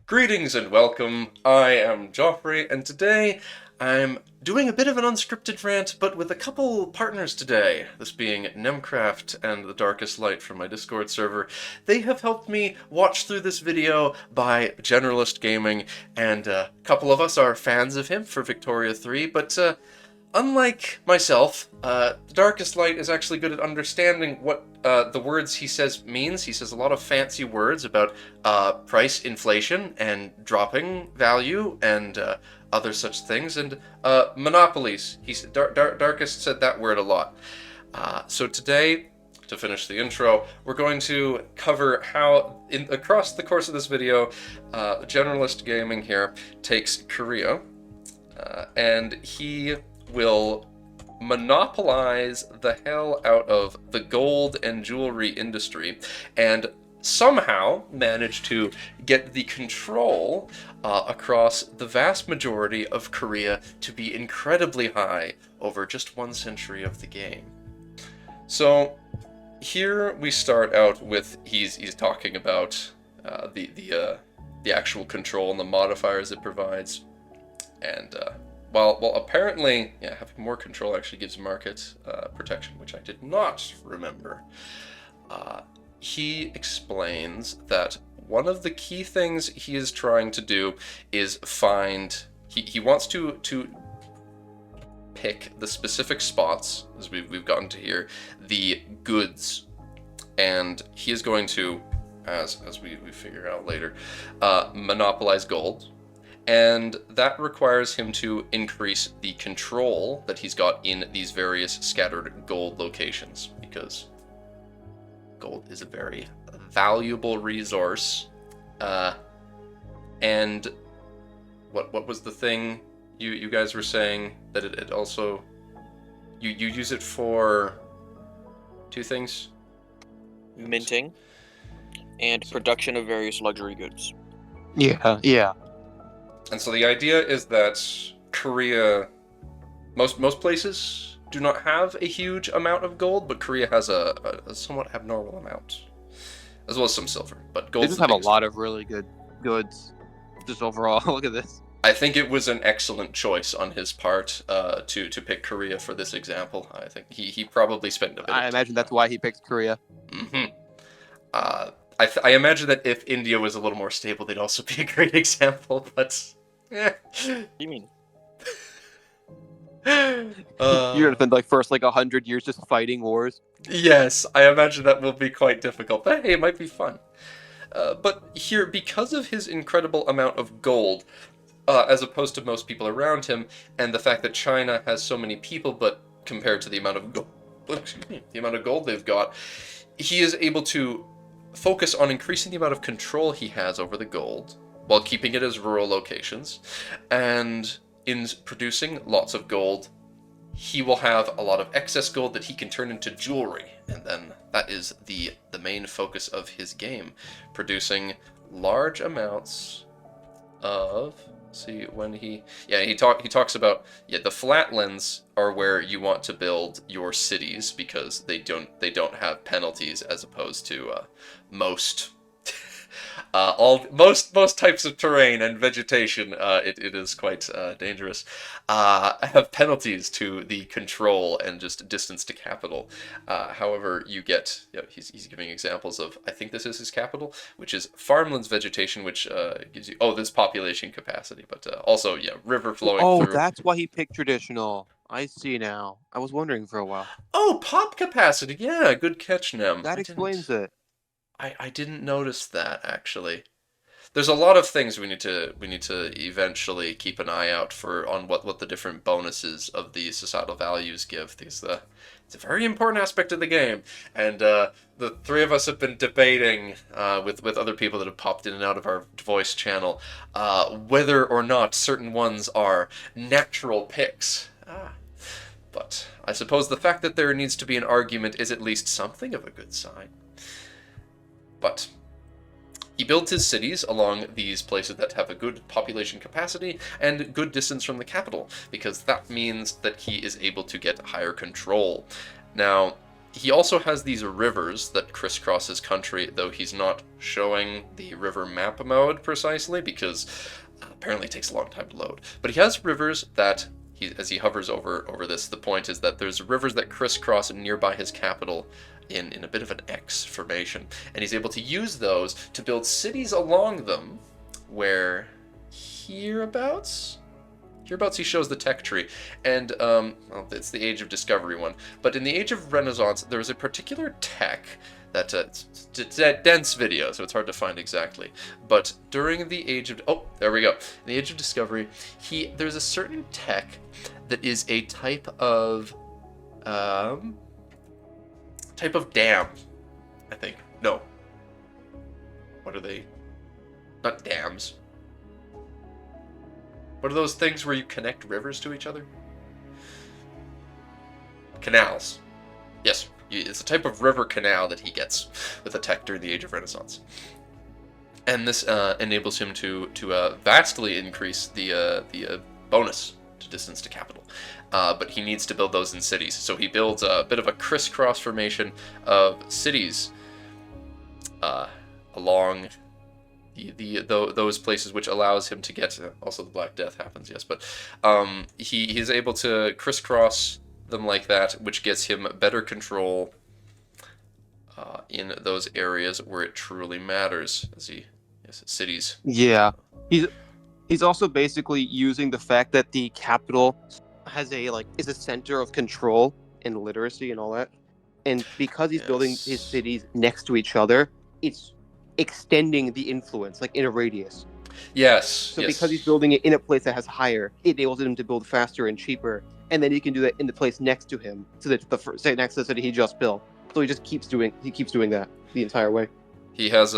Greetings and welcome. I am Joffrey, and today I'm doing a bit of an unscripted rant, but with a couple partners today. This being Nemcraft and the Darkest Light from my Discord server. They have helped me watch through this video by Generalist Gaming, and a couple of us are fans of him for Victoria 3, but unlike myself, the Darkest Light is actually good at understanding what the words he says means. He says a lot of fancy words about price inflation and dropping value and other such things, and monopolies. Darkest said that word a lot. So today, to finish the intro, we're going to cover how, across the course of this video, Generalist Gaming here takes Korea, and he will monopolize the hell out of the gold and jewelry industry and somehow manage to get the control across the vast majority of Korea to be incredibly high over just 1 century of the game. So here we start out with he's talking about the actual control and the modifiers it provides, and well, apparently, yeah, having more control actually gives market protection, which I did not remember. He explains that one of the key things he is trying to do is find. He wants to pick the specific spots, as we've gotten to here, the goods, and he is going to, as we figure out later, monopolize gold. And that requires him to increase the control that he's got in these various scattered gold locations, because gold is a very valuable resource. And what was the thing you guys were saying that it also you use it for 2 things? Minting and production of various luxury goods. Yeah. And so the idea is that Korea, most places do not have a huge amount of gold, but Korea has a somewhat abnormal amount, as well as some silver. But gold. They just have a lot of really good goods, just overall. Look at this. I think it was an excellent choice on his part to pick Korea for this example. I think he probably spent a bit. I imagine that's why he picked Korea. Mm-hmm. I imagine that if India was a little more stable, they'd also be a great example, but What do you mean? You're gonna spend first 100 years just fighting wars. Yes, I imagine that will be quite difficult, but hey, it might be fun. But here, because of his incredible amount of gold, as opposed to most people around him, and the fact that China has so many people, but compared to the amount of gold they've got, he is able to focus on increasing the amount of control he has over the gold, while keeping it as rural locations, and in producing lots of gold, he will have a lot of excess gold that he can turn into jewelry, and then that is the main focus of his game, producing large amounts of. See, when he talks about the flatlands are where you want to build your cities, because they don't have penalties, as opposed to most types of terrain and vegetation. It is quite dangerous. Have penalties to the control and just distance to capital. However, you get, he's giving examples of, I think this is his capital, which is farmlands vegetation, which gives you this population capacity, but also river flowing through. Oh, that's why he picked traditional. I see now. I was wondering for a while. Oh, pop capacity. Yeah, good catch, Nem. That explains it. I didn't notice that, actually. There's a lot of things we need to eventually keep an eye out for on what the different bonuses of the societal values give. It's a very important aspect of the game, and the 3 of us have been debating with other people that have popped in and out of our voice channel whether or not certain ones are natural picks. But I suppose the fact that there needs to be an argument is at least something of a good sign. But he builds his cities along these places that have a good population capacity and good distance from the capital, because that means that he is able to get higher control. Now, he also has these rivers that crisscross his country, though he's not showing the river map mode precisely because apparently it takes a long time to load. But he has rivers that, as he hovers over this, the point is that there's rivers that crisscross nearby his capital in a bit of an X formation, and he's able to use those to build cities along them, where hereabouts he shows the tech tree, and well, it's the Age of Discovery one. But in the Age of Renaissance, there was a particular tech that it's a dense video, so it's hard to find exactly. But during the Age of there we go, in the Age of Discovery, there's a certain tech that is a type of dam, I think. No, what are they? Not dams. What are those things where you connect rivers to each other? Canals. Yes, it's a type of river canal that he gets with a tech during the Age of Renaissance. And this enables him to vastly increase the bonus to distance to capital. But he needs to build those in cities. So he builds a bit of a crisscross formation of cities along those places, which allows him to get also the Black Death happens, yes, but he is able to crisscross them like that, which gets him better control in those areas where it truly matters, cities. Yeah, he's also basically using the fact that the capital has is a center of control and literacy and all that, and because he's building his cities next to each other, it's extending the influence in a radius. Yes. So because he's building it in a place that has higher, it enables him to build faster and cheaper, and then he can do that in the place next to him, so that next to the city he just built. So he keeps doing that the entire way. He has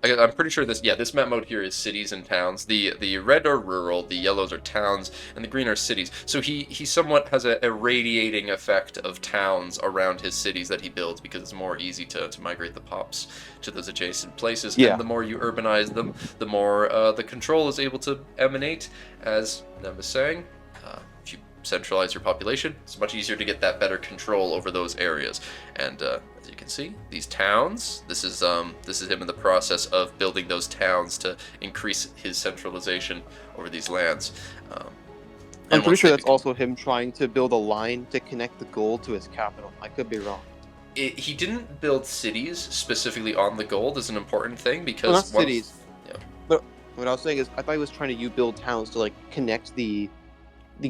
I'm pretty sure this map mode here is cities and towns. The red are rural, the yellows are towns, and the green are cities. So he somewhat has a radiating effect of towns around his cities that he builds, because it's more easy to migrate the pops to those adjacent places. Yeah. And the more you urbanize them, the more the control is able to emanate. As Nem was saying, if you centralize your population, it's much easier to get that better control over those areas. And as you can see, these towns, this is him in the process of building those towns to increase his centralization over these lands. I'm pretty sure that's also him trying to build a line to connect the gold to his capital. I could be wrong. He didn't build cities specifically on the gold is an important thing, because not cities. Yeah. But what I was saying is, I thought he was trying to build towns to connect the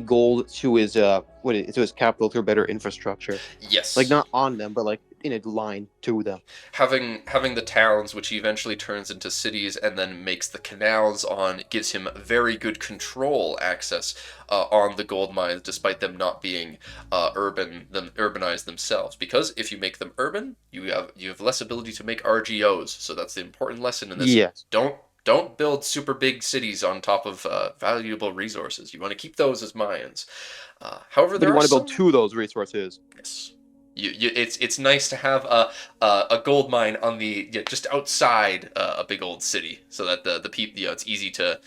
gold to his to his capital through better infrastructure. Yes. Not on them, but in a line to them. Having the towns, which he eventually turns into cities and then makes the canals on, gives him very good control access on the gold mines, despite them not being urbanized themselves. Because if you make them urban, you have less ability to make RGOs. So that's the important lesson in this. Yes. Don't build super big cities on top of valuable resources. You want to keep those as mines. However, you want to build two of those resources. Yes. It's nice to have a gold mine on just outside a big old city, so that the people, it's easy to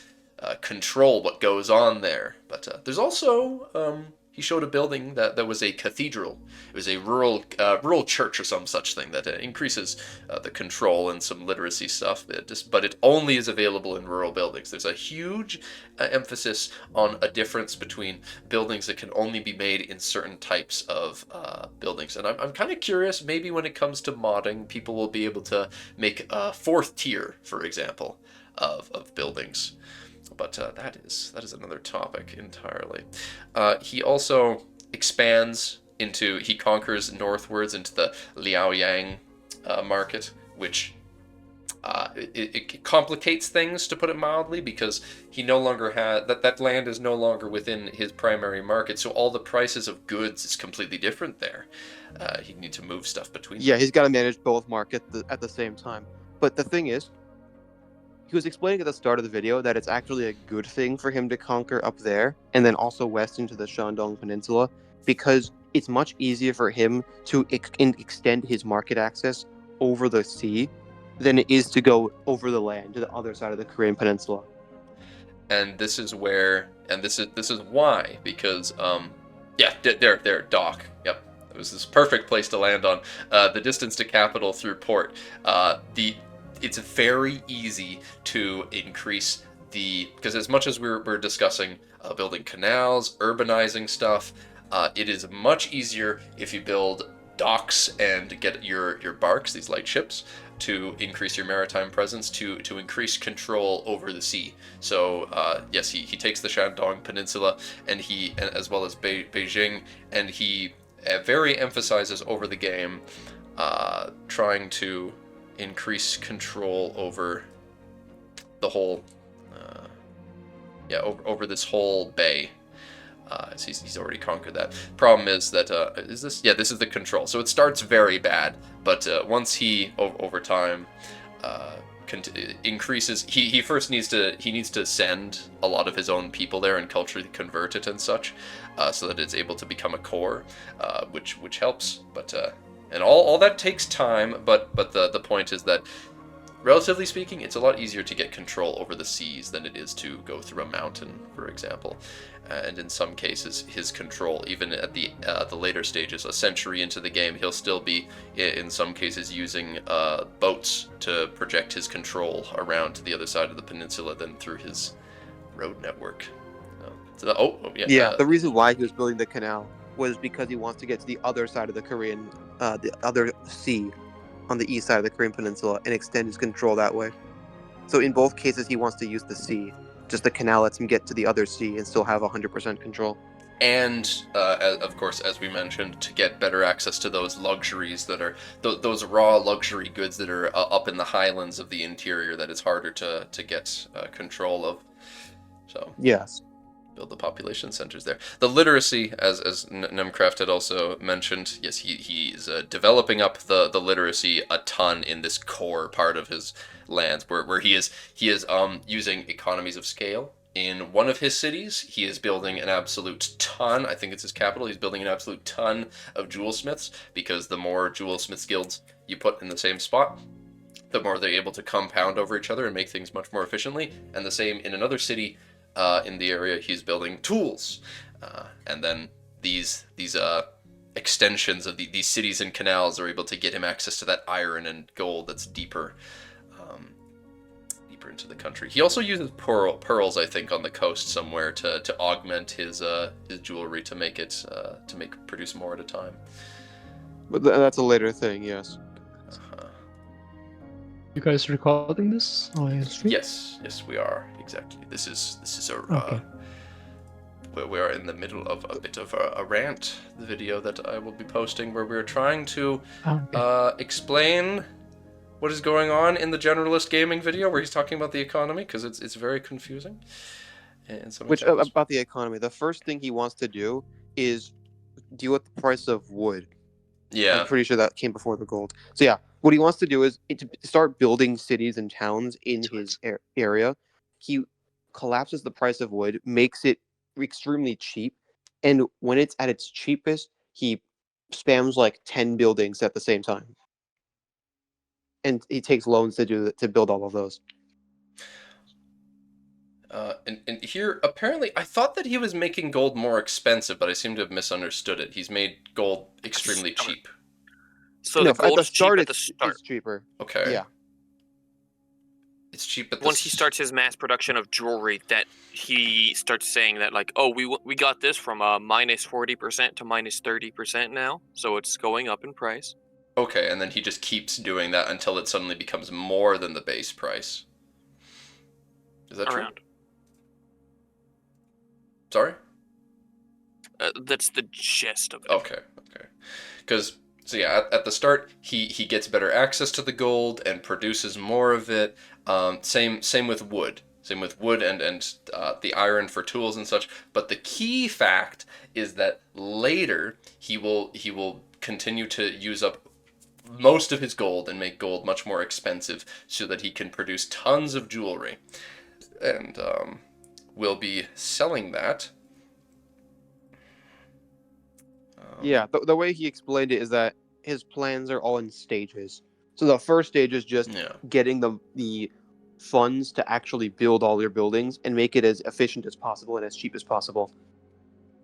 control what goes on there. But there's also he showed a building that was a cathedral. It was a rural church or some such thing that increases the control and some literacy stuff. But it only is available in rural buildings. There's a huge emphasis on a difference between buildings that can only be made in certain types of buildings. And I'm kind of curious, maybe when it comes to modding, people will be able to make a fourth tier, for example, of buildings. But that is another topic entirely. He also expands he conquers northwards into the Liaoyang market, which it complicates things, to put it mildly, because he no longer that land is no longer within his primary market, so all the prices of goods is completely different there. He'd need to move stuff between them. Yeah, he's got to manage both markets at the same time. But the thing is, he was explaining at the start of the video that it's actually a good thing for him to conquer up there and then also west into the Shandong Peninsula, because it's much easier for him to extend his market access over the sea than it is to go over the land to the other side of the Korean Peninsula. And this is why, because there, Doc. Yep. It was this perfect place to land on. The distance to capital through port. It's very easy to increase because as much as we're discussing building canals, urbanizing stuff, it is much easier if you build docks and get your barks, these light ships, to increase your maritime presence, to increase control over the sea. So yes, he takes the Shandong Peninsula, and as well as Beijing, and he very emphasizes over the game trying to increase control over the whole over this whole bay. He's already conquered that. Problem is that this is the control. So it starts very bad, but once he over time increases, he first needs to send a lot of his own people there and culturally convert it and such, so that it's able to become a core, which helps. But and all that takes time. But the point is that, relatively speaking, it's a lot easier to get control over the seas than it is to go through a mountain, for example. And in some cases, his control, even at the later stages, a century into the game, he'll still be, in some cases, using boats to project his control around to the other side of the peninsula than through his road network. The reason why he was building the canal was because he wants to get to the other side of the Korean, the other sea, on the east side of the Korean peninsula, and extend his control that way. So in both cases, he wants to use the sea. Just the canal lets him get to the other sea and still have 100% control. And of course, as we mentioned, to get better access to those luxuries that are those raw luxury goods that are up in the highlands of the interior that it's harder to get control of. So yes. Build the population centers there. The literacy, as Nemcraft had also mentioned, yes, he's developing up the literacy a ton in this core part of his lands, where he is using economies of scale. In one of his cities, he is building an absolute ton. I think it's his capital. He's building an absolute ton of jewelsmiths, because the more jewelsmiths guilds you put in the same spot, the more they're able to compound over each other and make things much more efficiently. And the same in another city. In the area, he's building tools, and then these extensions of these cities and canals are able to get him access to that iron and gold that's deeper into the country. He also uses pearls, I think, on the coast somewhere to augment his jewelry to make it produce more at a time. But that's a later thing, yes. You guys recording this on stream? Yes, we are, exactly. This is a Okay. we are in the middle of a bit of a rant, the video that I will be posting, where we're trying to explain what is going on in the Generalist gaming video, where he's talking about the economy, because it's very confusing. About the economy, the first thing he wants to do is deal with the price of wood. Yeah. I'm pretty sure that came before the gold. So yeah, what he wants to do is to start building cities and towns in his area. He collapses the price of wood, makes it extremely cheap, and when it's at its cheapest, he spams like 10 buildings at the same time. And he takes loans to build all of those. And here, apparently, I thought that he was making gold more expensive, but I seem to have misunderstood it. He's made gold extremely cheap. So the gold is cheap at the start. It's cheaper. Okay. Yeah. It's cheap at the Once he starts his mass production of jewelry, that he starts saying that, like, oh, we got this from minus 40% to minus 30% now, so it's going up in price. Okay, and then he just keeps doing that until it suddenly becomes more than the base price. Is that true? Sorry? That's the gist of it. Okay. Because, so yeah, at the start, he gets better access to the gold and produces more of it. Same with wood. Same with wood and the iron for tools and such. But the key fact is that later he will continue to use up most of his gold and make gold much more expensive so that he can produce tons of jewelry. And will be selling that. Yeah, the way he explained it is that his plans are all in stages. So the first stage is just getting the funds to actually build all your buildings and make it as efficient as possible and as cheap as possible.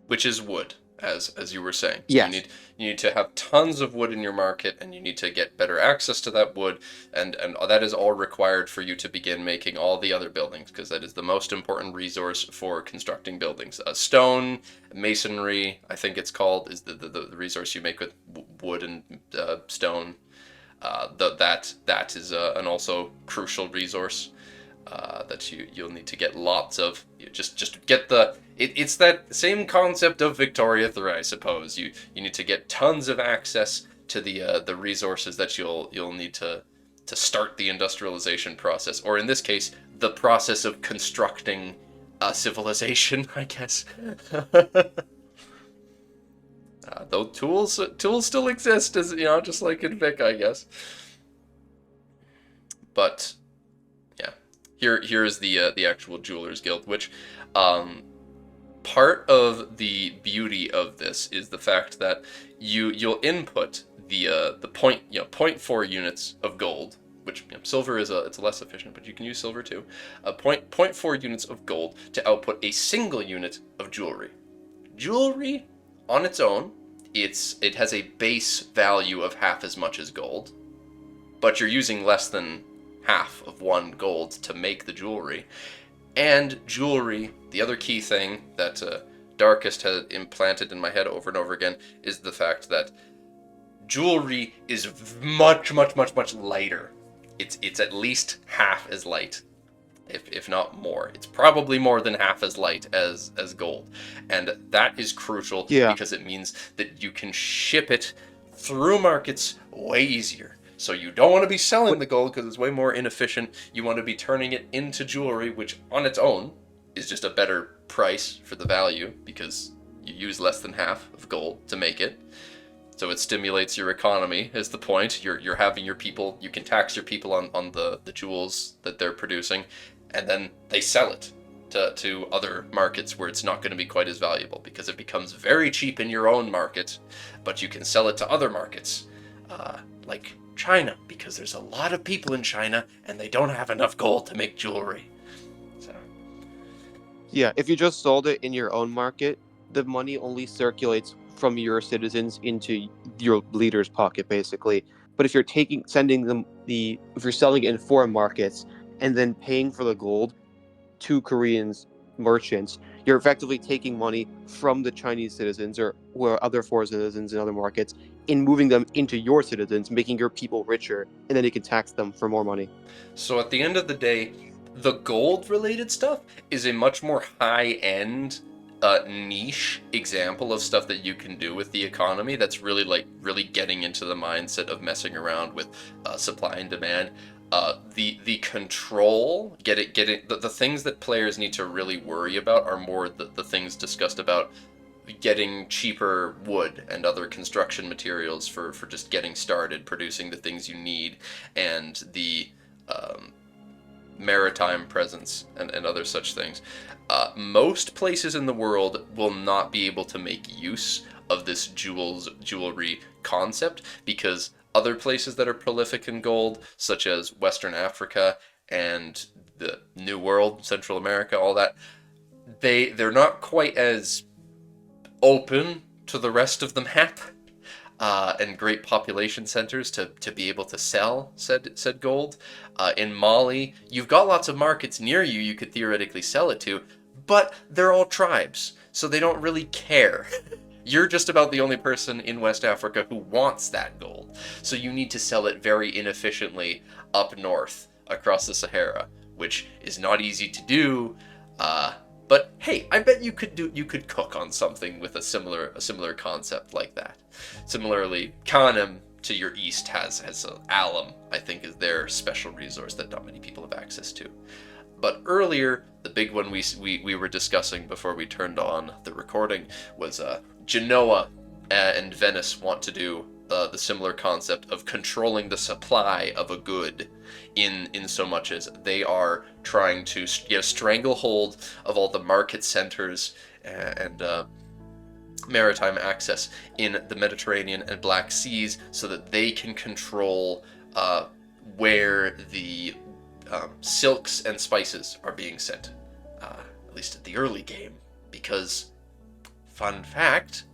Which is wood. as you were saying. So Yes. you need to have tons of wood in your market, and you need to get better access to that wood, and that is all required for you to begin making all the other buildings, because that is the most important resource for constructing buildings. Stone, masonry, I think it's called, is the resource you make with wood and stone. That is an also crucial resource. That you'll need to get lots of. Just get it's that same concept of Victoria 3, I suppose. You need to get tons of access to the resources that you'll need to start the industrialization process, or in this case, the process of constructing a civilization, I guess. Though tools still exist, as just like in Vic, I guess. But yeah, here is the actual Jewelers Guild, which part of the beauty of this is the fact that you'll input the 0.4 units of gold, which silver is it's less efficient, but you can use silver too. 0.4 units of gold to output a single unit of jewelry. Jewelry on its own, it has a base value of half as much as gold, but you're using less than half of 1 gold to make the jewelry. And jewelry, the other key thing that Darkest has implanted in my head over and over again, is the fact that jewelry is much, much, much, much lighter. It's at least half as light, if not more. It's probably more than half as light as gold. And that is crucial, because it means that you can ship it through markets way easier. So you don't want to be selling the gold because it's way more inefficient. You want to be turning it into jewelry, which on its own is just a better price for the value, because you use less than half of gold to make it. So it stimulates your economy, is the point. You're having your people, you can tax your people on the jewels that they're producing, and then they sell it to other markets where it's not going to be quite as valuable, because it becomes very cheap in your own market, but you can sell it to other markets, like China, because there's a lot of people in China and they don't have enough gold to make jewelry. So Yeah, if you just sold it in your own market, the money only circulates from your citizens into your leader's pocket, basically. But if you're sending them if you're selling it in foreign markets and then paying for the gold to Koreans merchants, you're effectively taking money from the Chinese citizens or other foreign citizens in other markets and moving them into your citizens, making your people richer, and then you can tax them for more money. So at the end of the day, the gold-related stuff is a much more high-end, niche example of stuff that you can do with the economy that's really getting into the mindset of messing around with supply and demand. The control, the things that players need to really worry about are more the things discussed about getting cheaper wood and other construction materials for just getting started producing the things you need, and the maritime presence and other such things. Most places in the world will not be able to make use of this jewelry concept, because other places that are prolific in gold, such as Western Africa and the New World, Central America, all that, they're not quite as open to the rest of the map, and great population centers to be able to sell said gold. In Mali, you've got lots of markets near you could theoretically sell it to, but they're all tribes, so they don't really care. You're just about the only person in West Africa who wants that gold, so you need to sell it very inefficiently up north across the Sahara, which is not easy to do. But hey, I bet you could cook on something with a similar concept like that. Similarly, Kanem to your east has alum, I think, is their special resource that not many people have access to. But earlier, the big one we were discussing before we turned on the recording was Genoa and Venice want to do the similar concept of controlling the supply of a good, in so much as they are trying to stranglehold of all the market centers and maritime access in the Mediterranean and Black Seas, so that they can control where the silks and spices are being sent, at least at the early game. Because, fun fact,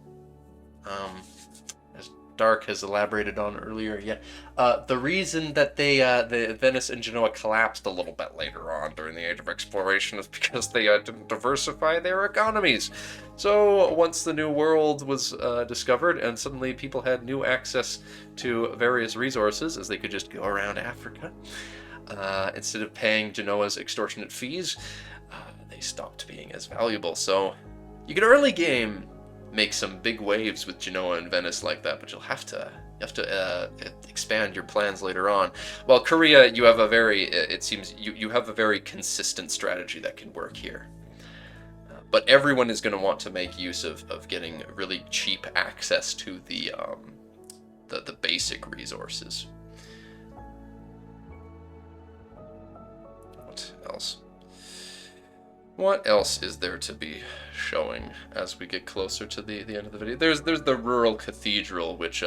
as Dark has elaborated on earlier, the reason that the Venice and Genoa collapsed a little bit later on during the Age of Exploration is because they didn't diversify their economies. So once the New World was discovered, and suddenly people had new access to various resources, as they could just go around Africa, instead of paying Genoa's extortionate fees, they stopped being as valuable. So you can early game make some big waves with Genoa and Venice like that, but you have to expand your plans later on. While Korea, you have a very, it seems, you have a very consistent strategy that can work here. But everyone is going to want to make use of getting really cheap access to the basic resources. What else? What else is there to be showing as we get closer to the end of the video? There's the rural cathedral, which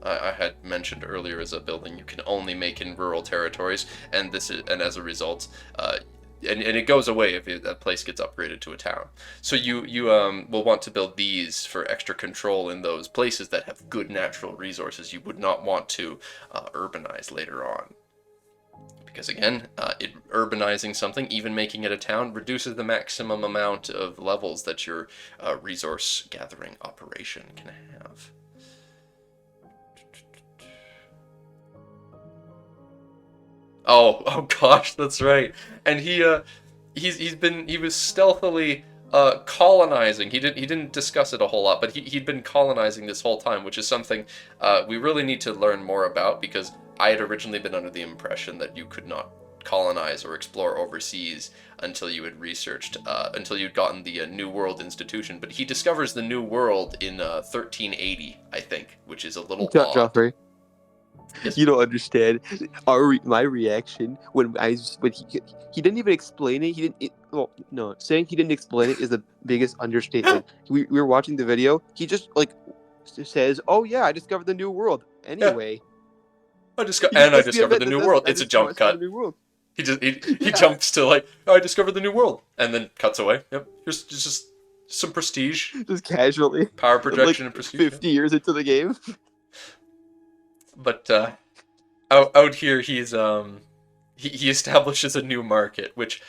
I had mentioned earlier as a building you can only make in rural territories, and as a result, and it goes away if that place gets upgraded to a town. So you will want to build these for extra control in those places that have good natural resources. You would not want to urbanize later on. Because again, urbanizing something, even making it a town, reduces the maximum amount of levels that your resource gathering operation can have. Oh gosh, that's right. And he was stealthily colonizing. He didn't discuss it a whole lot, but he'd been colonizing this whole time, which is something we really need to learn more about, because I had originally been under the impression that you could not colonize or explore overseas until you had researched, until you'd gotten the New World institution. But he discovers the New World in 1380, I think, which is a little odd. Joffrey, Yes. you don't understand my reaction when he didn't even explain it. Saying he didn't explain it is the biggest understatement. we were watching the video. He just says, "Oh yeah, I discovered the New World." Anyway. I discovered the New World. It's a jump cut. He jumps to like, oh, I discovered the New World, and then cuts away. Yep, here's just some prestige, just casually, power projection and prestige. 50 years into the game. But out here, he establishes a new market, which,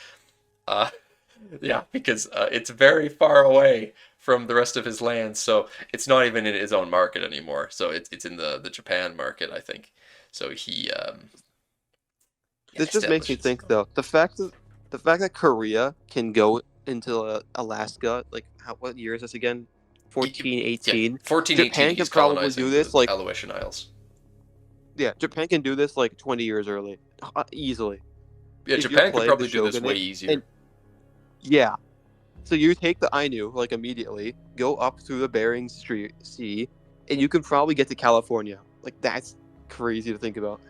because it's very far away from the rest of his land, so it's not even in his own market anymore. So it's in the Japan market, I think. So he this just makes me think, though, the fact that Korea can go into Alaska, like what year is this again? 1418. 1418. Japan can probably do this like Aleutian Isles. Yeah, Japan can do this like 20 years early, easily. Yeah, Japan could probably do this way easier. Yeah. So you take the Ainu like immediately, go up through the Bering Sea, and you can probably get to California. Like that's crazy to think about.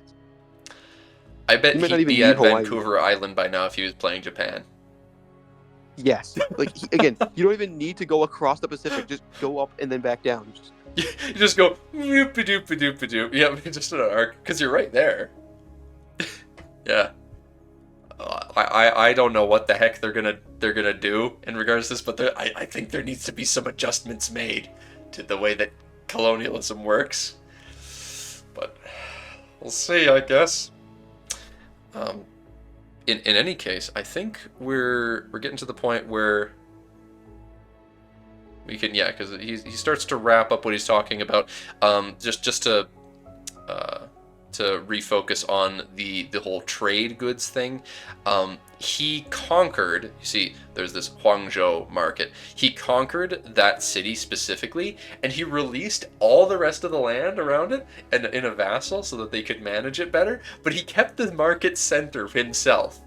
I bet he'd be at Vancouver Island by now if he was playing Japan. Yes. Like again, you don't even need to go across the Pacific. Just go up and then back down. You just go doop-a-doop-a-doop-a-doop. Yeah, just an arc, because you're right there. Yeah. I don't know what the heck they're gonna do in regards to this, but I think there needs to be some adjustments made to the way that colonialism works. But we'll see, I guess. In any case, I think we're getting to the point where we can, because he starts to wrap up what he's talking about. Just to refocus on the whole trade goods thing. He conquered, you see, there's this Huangzhou market. He conquered that city specifically, and he released all the rest of the land around it and in a vassal so that they could manage it better. But he kept the market center himself,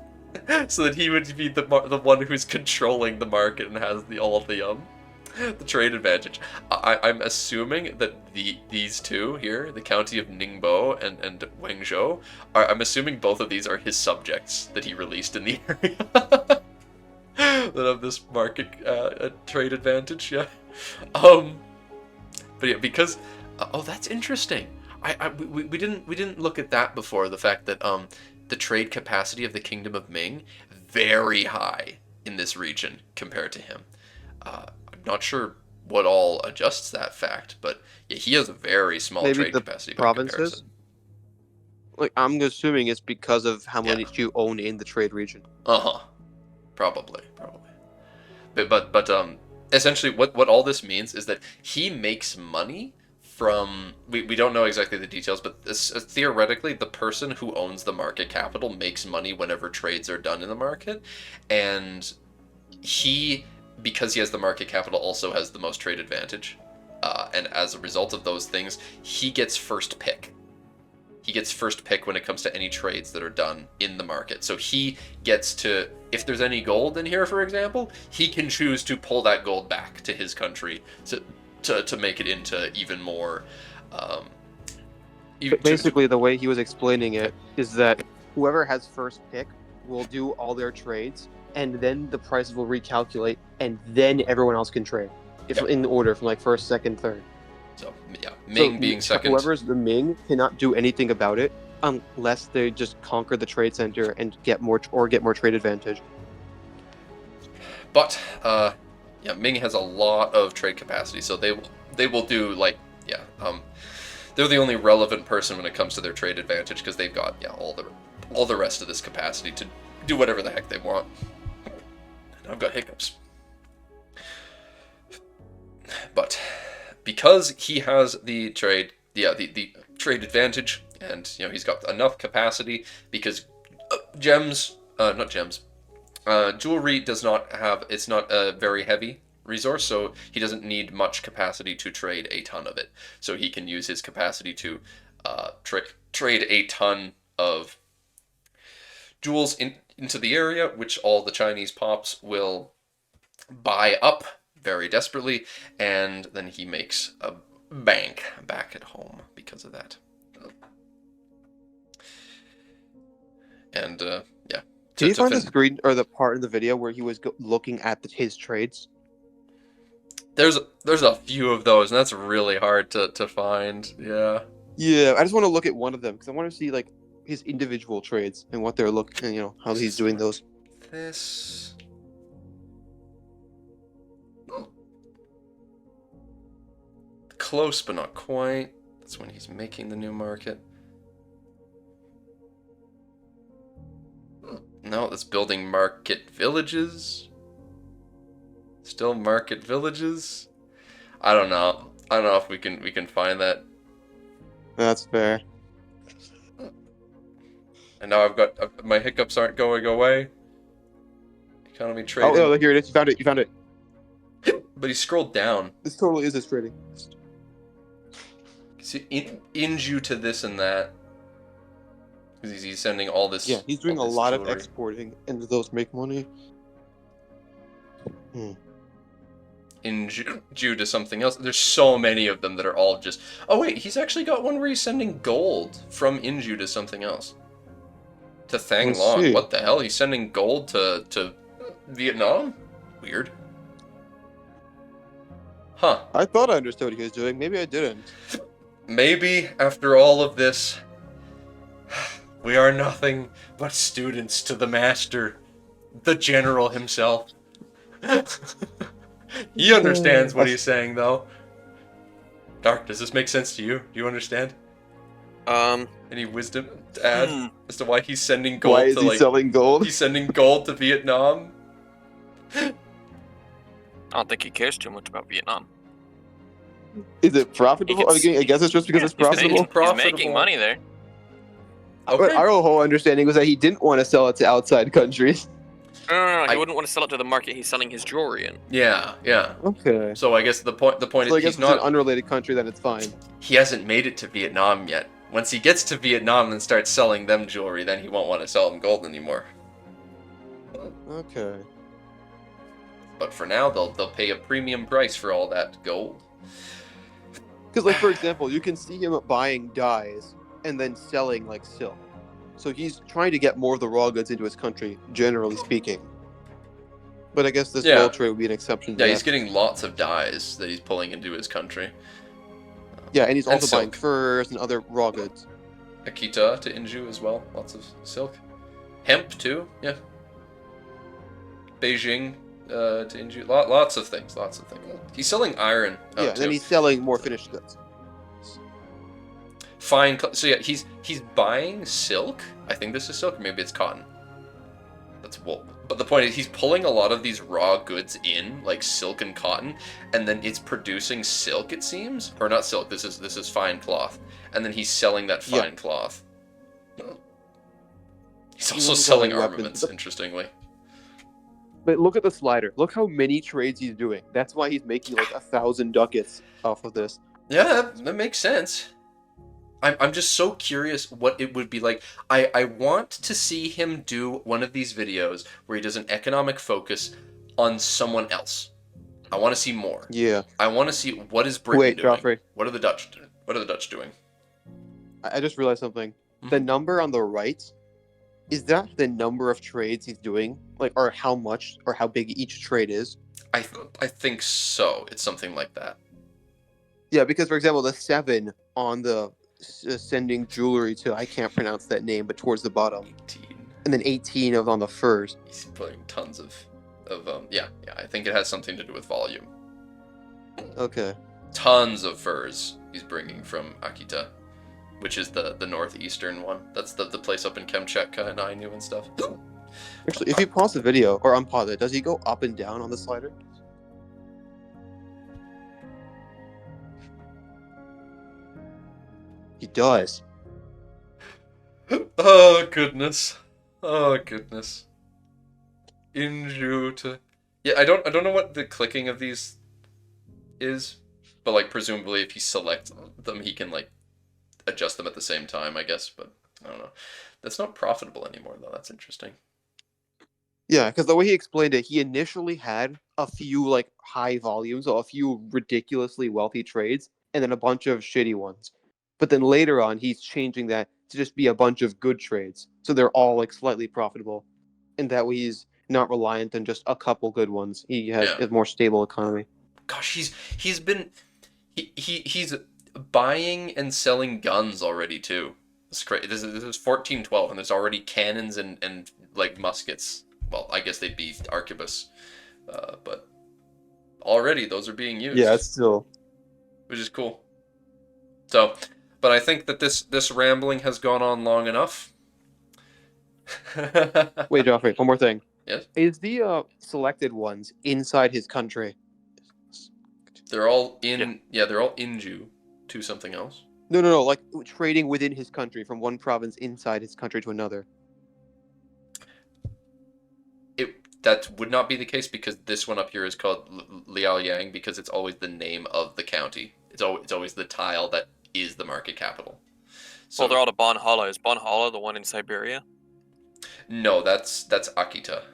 so that he would be the one who's controlling the market and has the trade advantage. I'm assuming that these two here, the county of Ningbo and Wenzhou, I'm assuming both of these are his subjects that he released in the area that have this market trade advantage. Yeah, but yeah, because that's interesting. We didn't look at that before. The fact that the trade capacity of the Kingdom of Ming very high in this region compared to him. Not sure what all adjusts that fact, but yeah, he has a very small Maybe trade the capacity by provinces? comparison. Like, I'm assuming it's because of how Yeah. many you own in the trade region. Uh-huh. Probably. But essentially what all this means is that he makes money from we don't know exactly the details, but theoretically the person who owns the market capital makes money whenever trades are done in the market, and he, because he has the market capital, also has the most trade advantage, and as a result of those things, he gets first pick. He gets first pick when it comes to any trades that are done in the market. So he gets to, if there's any gold in here, for example, he can choose to pull that gold back to his country to make it into even more. Basically, the way he was explaining it is that whoever has first pick will do all their trades, and then the prices will recalculate, and then everyone else can trade. If Yep. in the order from like first, second, third. So yeah, Ming being second. Whoever's the Ming cannot do anything about it unless they just conquer the trade center and get more trade advantage. But yeah, Ming has a lot of trade capacity, so they will do like they're the only relevant person when it comes to their trade advantage, because they've got all the rest of this capacity to do whatever the heck they want. And I've got hiccups. But because he has the trade advantage, and he's got enough capacity, because jewelry does not have, it's not a very heavy resource, so he doesn't need much capacity to trade a ton of it. So he can use his capacity to trade a ton of jewels into the area, which all the Chinese pops will buy up very desperately, and then he makes a bank back at home because of that. And yeah. Can you find the screen or the part in the video where he was looking at his trades? There's a few of those, and that's really hard to find. Yeah. Yeah, I just want to look at one of them because I want to see like his individual trades and what they're looking, how he's doing those. This. Close, but not quite. That's when he's making the new market. No, that's building market villages. Still market villages. I don't know. I don't know if we can find that. That's fair. And now I've got my hiccups aren't going away. Economy trading. Oh, here it is. You found it. But he scrolled down. This totally is his trading. See, Inju to this and that. Because he's sending all this. Yeah, he's doing a all this lot of jewelry. exporting, and those make money. Inju to something else. There's so many of them that are all just. Oh wait, he's actually got one where he's sending gold from Inju to something else. To Thang Let's Long. see. What the hell? He's sending gold to Vietnam? Weird. Huh. I thought I understood what he was doing. Maybe I didn't. Maybe after all of this, we are nothing but students to the master, the general himself. He understands what he's saying, though. Dark, does this make sense to you? Do you understand? Any wisdom to add as to why he's sending gold Why is to he selling gold? He's sending gold to Vietnam? I don't think he cares too much about Vietnam. Is it profitable? I guess it's just because it's profitable. He's making money there. But Okay. our whole understanding was that he didn't want to sell it to outside countries. No. He wouldn't want to sell it to the market he's selling his jewelry in. Yeah. Okay. So I guess the point So I is guess he's it's not. an unrelated country, then it's fine. He hasn't made it to Vietnam yet. Once he gets to Vietnam and starts selling them jewelry, then he won't want to sell them gold anymore. Okay. But for now, they'll pay a premium price for all that gold. Because, like, for example, you can see him buying dyes and then selling, like, silk. So he's trying to get more of the raw goods into his country, generally speaking. But I guess this Yeah. gold trade would be an exception to Yeah, that. he's getting lots of dyes that he's pulling into his country. Yeah, and he's and also buying silk. furs and other raw goods. Akita to Inju as well. Lots of silk. Hemp too, yeah. Beijing Lots of things. Lots of things. He's selling iron. Yeah, and then he's selling more finished goods. Fine. So yeah, he's buying silk. I think this is silk. Maybe it's cotton. That's wool. But the point is, he's pulling a lot of these raw goods in, like silk and cotton, and then it's producing silk. It seems, or not silk. This is fine cloth, and then he's selling that fine cloth. He's also selling armaments. Interestingly. But look at the slider. Look how many trades he's doing. That's why he's making like 1,000 ducats off of this. Yeah, that makes sense. I'm just so curious what it would be like. I want to see him do one of these videos where he does an economic focus on someone else. I want to see more. Yeah. I want to see what is Britain Wait, doing. Joffrey. What are the Dutch doing? I just realized something. Mm-hmm. The number on the right, is that the number of trades he's doing? Like, or how much or how big each trade is? I think so. It's something like that. Yeah, because for example, the 7 on the sending jewelry to, I can't pronounce that name, but towards the bottom. 18. And then 18 of on the furs. He's putting tons of yeah. I think it has something to do with volume. Okay. Tons of furs he's bringing from Akita, which is the northeastern one. That's the place up in Kamchatka and Ainu and stuff. Actually, if you pause the video or unpause it, does he go up and down on the slider? He does. Oh goodness. Oh goodness. Inju to... Yeah, I don't know what the clicking of these is, but like presumably if he selects them he can like adjust them at the same time, I guess, but I don't know. That's not profitable anymore though. That's interesting. Yeah, because the way he explained it, he initially had a few like high volumes, or a few ridiculously wealthy trades, and then a bunch of shitty ones. But then later on, he's changing that to just be a bunch of good trades, so they're all like slightly profitable, and that way he's not reliant on just a couple good ones. He has a more stable economy. Gosh, he's buying and selling guns already too. It's crazy. This is 1412, and there's already cannons and like muskets. Well, I guess they'd be arquebus, but already those are being used. Yeah, it's still, which is cool. So, but I think that this rambling has gone on long enough. Wait, Joffrey, one more thing. Yes? Is the selected ones inside his country? They're all in... Yeah, they're all Inju to something else. No. Like, trading within his country from one province inside his country to another. That would not be the case because this one up here is called Liaoyang because it's always the name of the county. It's always the tile that is the market capital. So, well, they're all to Bonhala. Is Bonhala the one in Siberia? No, that's Akita.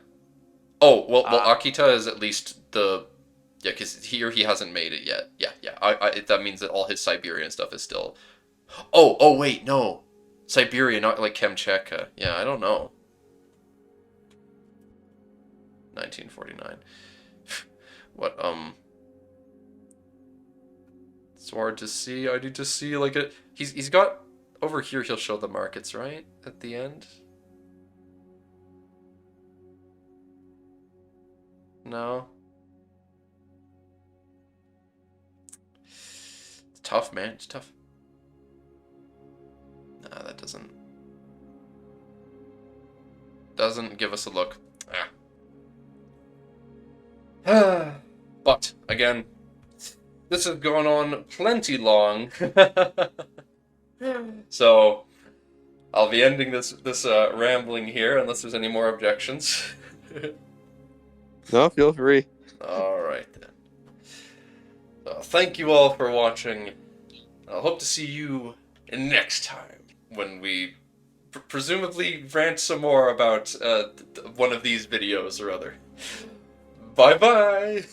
Oh, well, Akita is at least the... Yeah, because he hasn't made it yet. Yeah. That means that all his Siberian stuff is still... Oh, wait, no. Siberia, not like Kamchatka. Yeah, I don't know. 1949. What, it's hard to see. I need to see, like, he's got... Over here, he'll show the markets, right? At the end? No? It's tough, man. It's tough. Nah, that doesn't give us a look. But again, this has gone on plenty long. So I'll be ending this rambling here unless there's any more objections. No, feel free. Alright then. Thank you all for watching. I'll hope to see you next time when we presumably rant some more about one of these videos or other. Bye-bye!